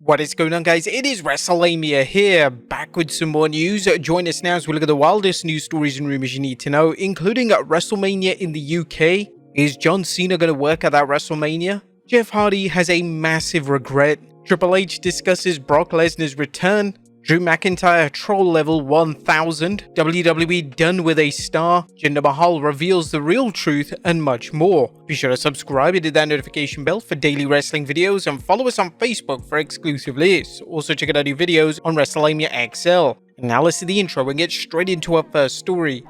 What is going on, guys? It is Wrestlelamia here, back with some more news. Join us now as we look at the wildest news stories and rumors you need to know, including at WrestleMania in the UK. Is John Cena going to work at that WrestleMania? Jeff Hardy has a massive regret. Triple H discusses Brock Lesnar's return. Drew McIntyre troll level 1000. WWE done with a star. Jinder Mahal reveals the real truth, and much more. Be sure to subscribe and hit that notification bell for daily wrestling videos, and follow us on Facebook for exclusive lists. Also check out our new videos on Wrestlelamia XL. And now let's see the intro and get straight into our first story.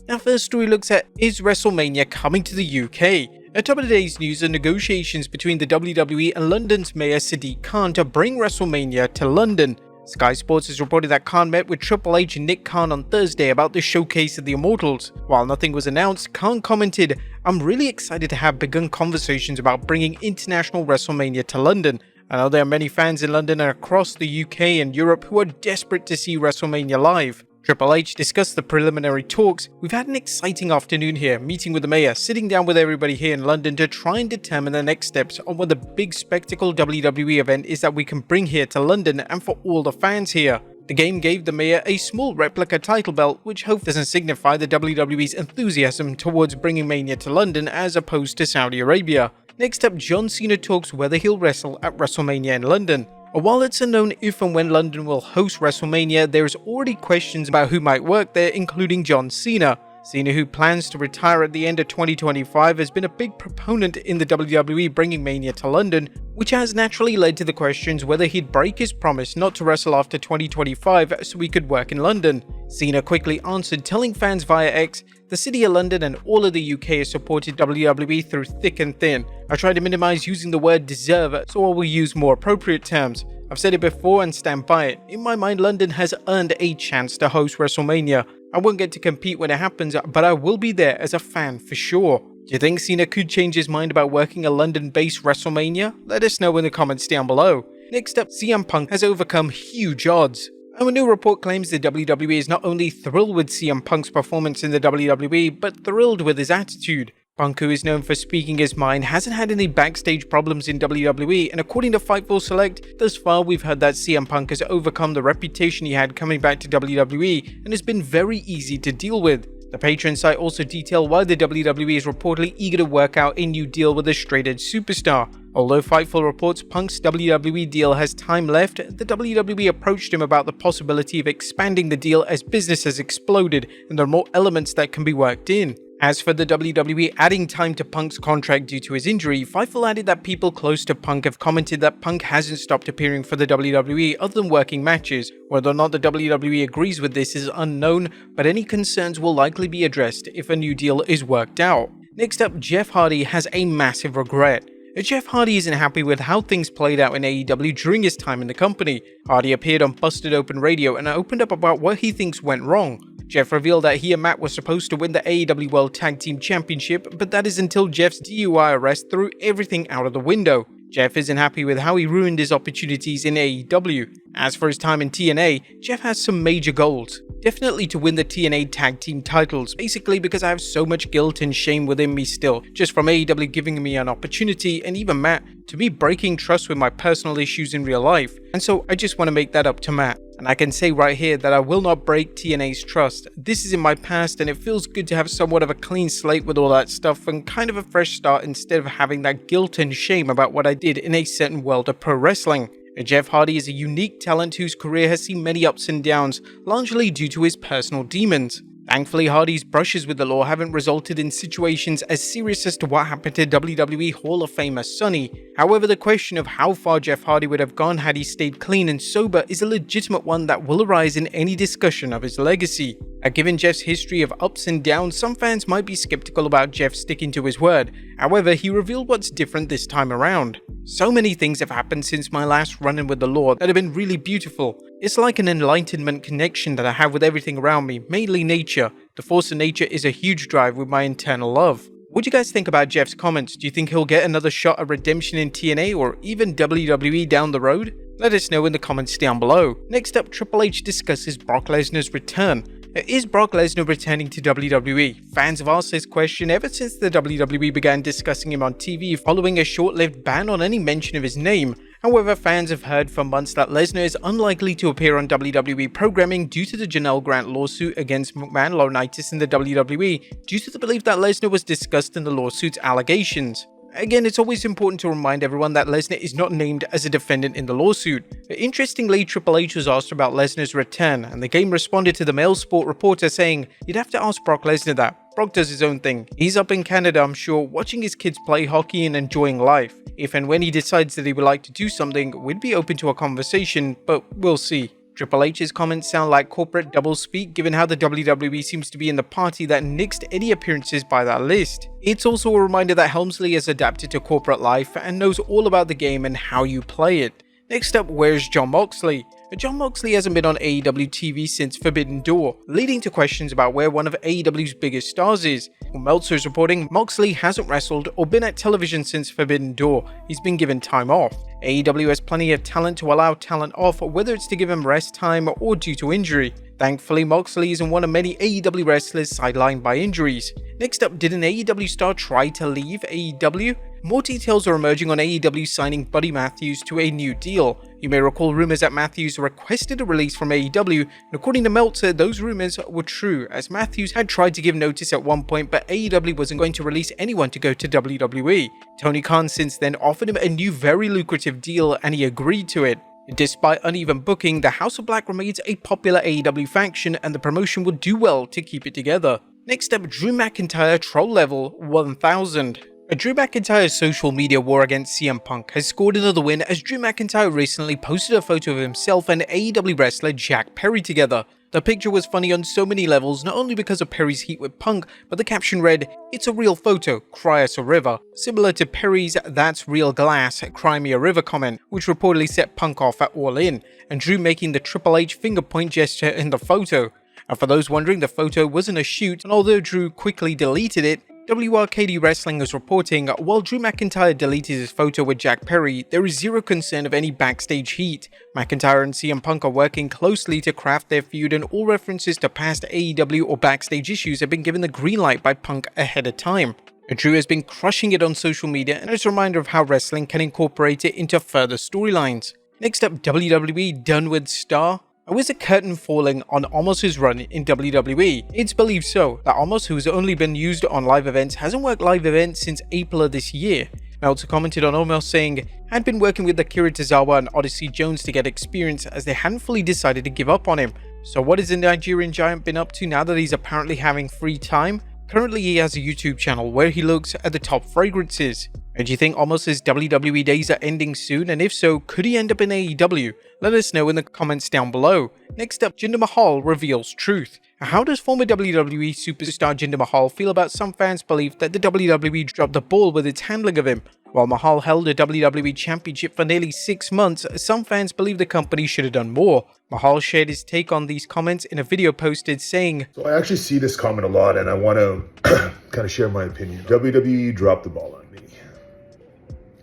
Our first story looks at, is WrestleMania coming to the UK? At top of today's news are negotiations between the WWE and London's Mayor Sadiq Khan to bring WrestleMania to London. Sky Sports has reported that Khan met with Triple H and Nick Khan on Thursday about the showcase of the Immortals. While nothing was announced, Khan commented, "I'm really excited to have begun conversations about bringing international WrestleMania to London. I know there are many fans in London and across the UK and Europe who are desperate to see WrestleMania live." Triple H discussed the preliminary talks. "We've had an exciting afternoon here, meeting with the mayor, sitting down with everybody here in London to try and determine the next steps on what the big spectacle WWE event is that we can bring here to London and for all the fans here." The game gave the mayor a small replica title belt, which hope doesn't signify the WWE's enthusiasm towards bringing Mania to London as opposed to Saudi Arabia. Next up, John Cena talks whether he'll wrestle at WrestleMania in London. While it's unknown if and when London will host WrestleMania, there is already questions about who might work there, including John Cena. Cena, who plans to retire at the end of 2025, has been a big proponent in the WWE bringing Mania to London, which has naturally led to the questions whether he'd break his promise not to wrestle after 2025 so he could work in London. Cena quickly answered, telling fans via X, "The city of London and all of the UK has supported WWE through thick and thin. I try to minimize using the word deserve, so I will use more appropriate terms. I've said it before and stand by it. In my mind, London has earned a chance to host WrestleMania. I won't get to compete when it happens, but I will be there as a fan for sure." Do you think Cena could change his mind about working a London-based WrestleMania? Let us know in the comments down below. Next up, CM Punk has overcome huge odds. A new report claims the WWE is not only thrilled with CM Punk's performance in the WWE, but thrilled with his attitude. Punk, who is known for speaking his mind, hasn't had any backstage problems in WWE, and according to Fightful Select, thus far we've heard that CM Punk has overcome the reputation he had coming back to WWE and has been very easy to deal with. The Patreon site also detailed why the WWE is reportedly eager to work out a new deal with a straight-edge superstar. Although Fightful reports Punk's WWE deal has time left, the WWE approached him about the possibility of expanding the deal as business has exploded and there are more elements that can be worked in. As for the WWE adding time to Punk's contract due to his injury, Fightful added that people close to Punk have commented that Punk hasn't stopped appearing for the WWE other than working matches. Whether or not the WWE agrees with this is unknown, but any concerns will likely be addressed if a new deal is worked out. Next up, Jeff Hardy has a massive regret. Jeff Hardy isn't happy with how things played out in AEW during his time in the company. Hardy appeared on Busted Open Radio and opened up about what he thinks went wrong. Jeff revealed that he and Matt were supposed to win the AEW World Tag Team Championship, but that is until Jeff's DUI arrest threw everything out of the window. Jeff isn't happy with how he ruined his opportunities in AEW. As for his time in TNA, Jeff has some major goals. Definitely to win the TNA tag team titles, basically because I have so much guilt and shame within me still, just from AEW giving me an opportunity, and even Matt, to me breaking trust with my personal issues in real life. And so I just want to make that up to Matt. And I can say right here that I will not break TNA's trust. This is in my past and it feels good to have somewhat of a clean slate with all that stuff and kind of a fresh start instead of having that guilt and shame about what I did in a certain world of pro wrestling. Jeff Hardy is a unique talent whose career has seen many ups and downs, largely due to his personal demons. Thankfully, Hardy's brushes with the law haven't resulted in situations as serious as to what happened to WWE Hall of Famer Sonny. However, the question of how far Jeff Hardy would have gone had he stayed clean and sober is a legitimate one that will arise in any discussion of his legacy. Given Jeff's history of ups and downs, some fans might be skeptical about Jeff sticking to his word. However, he revealed what's different this time around. "So many things have happened since my last run-in with the law that have been really beautiful. It's like an enlightenment connection that I have with everything around me, mainly nature. The force of nature is a huge drive with my internal love." What do you guys think about Jeff's comments? Do you think he'll get another shot at redemption in TNA or even WWE down the road? Let us know in the comments down below. Next up, Triple H discusses Brock Lesnar's return. Is Brock Lesnar returning to WWE? Fans have asked this question ever since the WWE began discussing him on TV following a short-lived ban on any mention of his name. However, fans have heard for months that Lesnar is unlikely to appear on WWE programming due to the Janelle Grant lawsuit against McMahon Laurinaitis in the WWE, due to the belief that Lesnar was discussed in the lawsuit's allegations. Again, it's always important to remind everyone that Lesnar is not named as a defendant in the lawsuit. Interestingly, Triple H was asked about Lesnar's return, and the game responded to the Mail Sport reporter saying, "You'd have to ask Brock Lesnar that. Brock does his own thing. He's up in Canada, I'm sure, watching his kids play hockey and enjoying life. If and when he decides that he would like to do something, we'd be open to a conversation, but we'll see." Triple H's comments sound like corporate doublespeak given how the WWE seems to be in the party that nixed any appearances by that list. It's also a reminder that Helmsley has adapted to corporate life and knows all about the game and how you play it. Next up, where's Jon Moxley? Jon Moxley hasn't been on AEW TV since Forbidden Door, leading to questions about where one of AEW's biggest stars is. Meltzer is reporting Moxley hasn't wrestled or been at television since Forbidden Door. He's been given time off. AEW has plenty of talent to allow talent off, whether it's to give him rest time or due to injury. Thankfully, Moxley isn't one of many AEW wrestlers sidelined by injuries. Next up, did an AEW star try to leave AEW? More details are emerging on AEW signing Buddy Matthews to a new deal. You may recall rumors that Matthews requested a release from AEW, and according to Meltzer, those rumors were true, as Matthews had tried to give notice at one point, but AEW wasn't going to release anyone to go to WWE. Tony Khan since then offered him a new very lucrative deal, and he agreed to it. Despite uneven booking, the House of Black remains a popular AEW faction, and the promotion would do well to keep it together. Next up, Drew McIntyre troll level 1000. Drew McIntyre's social media war against CM Punk has scored another win, as Drew McIntyre recently posted a photo of himself and AEW wrestler Jack Perry together. The picture was funny on so many levels, not only because of Perry's heat with Punk, but the caption read, "It's a real photo, cry us a river," similar to Perry's "That's real glass, cry me a river" comment, which reportedly set Punk off at All In, and Drew making the Triple H finger point gesture in the photo. And for those wondering, the photo wasn't a shoot, and although Drew quickly deleted it, WRKD Wrestling is reporting, while Drew McIntyre deleted his photo with Jack Perry, there is zero concern of any backstage heat. McIntyre and CM Punk are working closely to craft their feud, and all references to past AEW or backstage issues have been given the green light by Punk ahead of time. Drew has been crushing it on social media, and it's a reminder of how wrestling can incorporate it into further storylines. Next up, WWE Done with Star. Was a curtain falling on Omos's run in WWE? It's believed so, that Omos, who has only been used on live events, hasn't worked live events since April of this year. Meltzer commented on Omos saying, "Had been working with Akira Tozawa and Odyssey Jones to get experience, as they hadn't fully decided to give up on him. So what has the Nigerian giant been up to now that he's apparently having free time? Currently he has a YouTube channel where he looks at the top fragrances." Do you think Omos's WWE days are ending soon, and if so, could he end up in AEW? Let us know in the comments down below. Next up, Jinder Mahal reveals truth. How does former WWE superstar Jinder Mahal feel about some fans' belief that the WWE dropped the ball with its handling of him? While Mahal held a WWE Championship for nearly 6 months, some fans believe the company should have done more. Mahal shared his take on these comments in a video posted saying, "So I actually see this comment a lot, and I want to kind of share my opinion. WWE dropped the ball on me.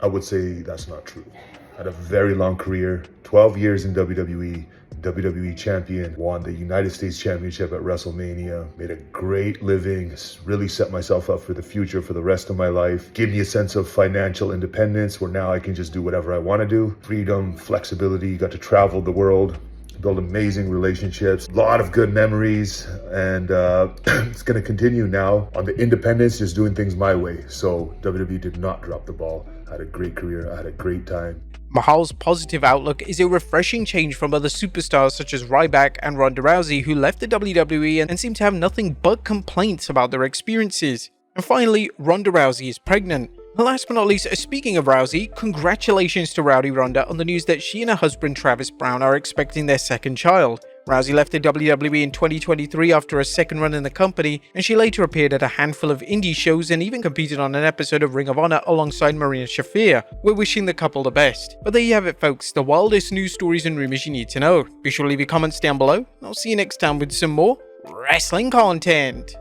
I would say that's not true. I had a very long career, 12 years in WWE, WWE champion, won the United States Championship at WrestleMania, made a great living, really set myself up for the future for the rest of my life, gave me a sense of financial independence where now I can just do whatever I want to do, freedom, flexibility, got to travel the world, build amazing relationships, a lot of good memories, and it's going to continue now on the independence, just doing things my way. So WWE did not drop the ball. I had a great career. I had a great time." Mahal's positive outlook is a refreshing change from other superstars such as Ryback and Ronda Rousey, who left the WWE and seem to have nothing but complaints about their experiences. And finally, Ronda Rousey is pregnant. Last but not least, speaking of Rousey, congratulations to Rowdy Ronda on the news that she and her husband Travis Brown are expecting their second child. Rousey left the WWE in 2023 after a second run in the company, and she later appeared at a handful of indie shows and even competed on an episode of Ring of Honor alongside Marina Shafir. We're wishing the couple the best. But there you have it, folks, the wildest news stories and rumors you need to know. Be sure to leave your comments down below. I'll see you next time with some more wrestling content.